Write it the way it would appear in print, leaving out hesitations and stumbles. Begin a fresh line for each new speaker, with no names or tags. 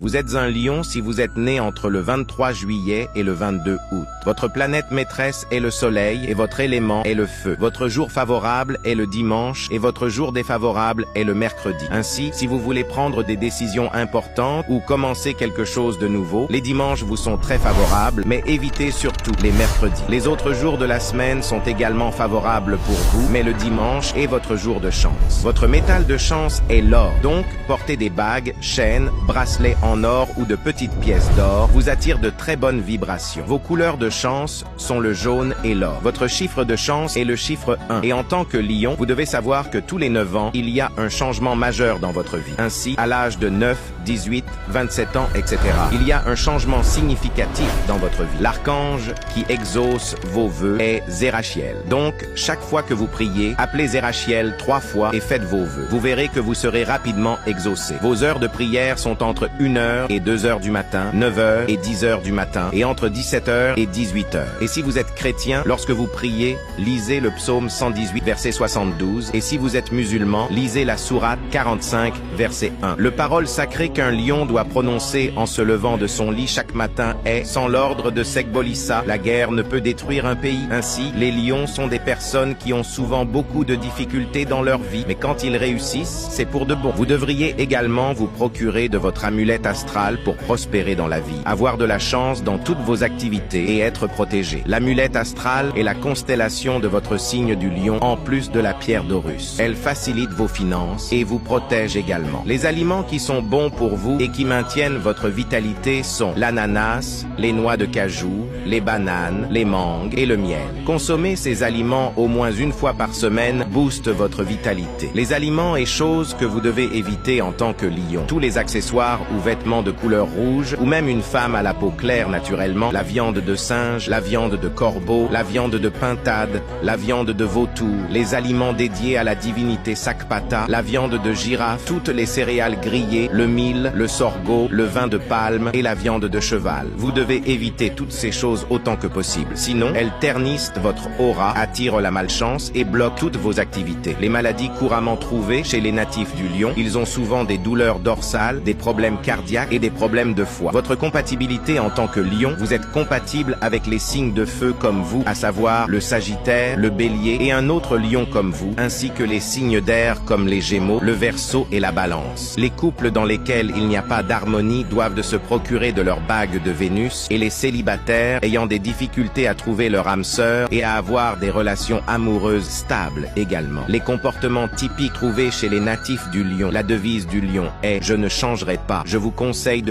Vous êtes un lion si vous êtes né entre le 23 juillet et le 22 août. Votre planète maîtresse est le soleil et votre élément est le feu. Votre jour favorable est le dimanche et votre jour défavorable est le mercredi. Ainsi, si vous voulez prendre des décisions importantes ou commencer quelque chose de nouveau, les dimanches vous sont très favorables, mais évitez surtout les mercredis. Les autres jours de la semaine sont également favorables pour vous, mais le dimanche est votre jour de chance. Votre métal de chance est l'or, donc portez des bagues, chaînes, bracelets en or ou de petites pièces d'or vous attire de très bonnes vibrations. Vos couleurs de chance sont le jaune et l'or. Votre chiffre de chance est le chiffre 1. Et en tant que lion, vous devez savoir que tous les 9 ans, il y a un changement majeur dans votre vie. Ainsi, à l'âge de 9, 18, 27 ans, etc., il y a un changement significatif dans votre vie. L'archange qui exauce vos vœux est Zérachiel. Donc, chaque fois que vous priez, appelez Zérachiel 3 fois et faites vos vœux. Vous verrez que vous serez rapidement exaucé. Vos heures de prière sont entre 1h et 2h du matin, 9h et 10h du matin, et entre 17h et 18h. Et si vous êtes chrétien, lorsque vous priez, lisez le psaume 118, verset 72, et si vous êtes musulman, lisez la sourate 45, verset 1. Le parole sacrée qu'un lion doit prononcer en se levant de son lit chaque matin est « Sans l'ordre de Sekbolissa, la guerre ne peut détruire un pays ». Ainsi, les lions sont des personnes qui ont souvent beaucoup de difficultés dans leur vie, mais quand ils réussissent, c'est pour de bon. Vous devriez également vous procurer de votre amulette astrale pour prospérer dans la vie, avoir de la chance dans toutes vos activités et être protégé. L'amulette astrale est la constellation de votre signe du lion en plus de la pierre d'Horus. Elle facilite vos finances et vous protège également. Les aliments qui sont bons pour vous et qui maintiennent votre vitalité sont l'ananas, les noix de cajou, les bananes, les mangues et le miel. Consommer ces aliments au moins une fois par semaine booste votre vitalité. Les aliments et choses que vous devez éviter en tant que lion. Tous les accessoires ou vêtements de couleur rouge, ou même une femme à la peau claire naturellement, la viande de singe, la viande de corbeau, la viande de pintade, la viande de vautour, les aliments dédiés à la divinité Sakpata, la viande de girafe, toutes les céréales grillées, le mil, le sorgho, le vin de palme et la viande de cheval. Vous devez éviter toutes ces choses autant que possible. Sinon, elles ternissent votre aura, attirent la malchance et bloquent toutes vos activités. Les maladies couramment trouvées chez les natifs du lion, ils ont souvent des douleurs dorsales, des problèmes cardiaques et des problèmes de foie. Votre compatibilité en tant que lion, vous êtes compatible avec les signes de feu comme vous, à savoir le Sagittaire, le Bélier et un autre lion comme vous, ainsi que les signes d'air comme les Gémeaux, le Verseau et la Balance. Les couples dans lesquels il n'y a pas d'harmonie doivent de se procurer de leur bague de Vénus, et les célibataires ayant des difficultés à trouver leur âme sœur et à avoir des relations amoureuses stables également. Les comportements typiques trouvés chez les natifs du lion, la devise du lion est « Je ne changerai pas ». Je vous conseille de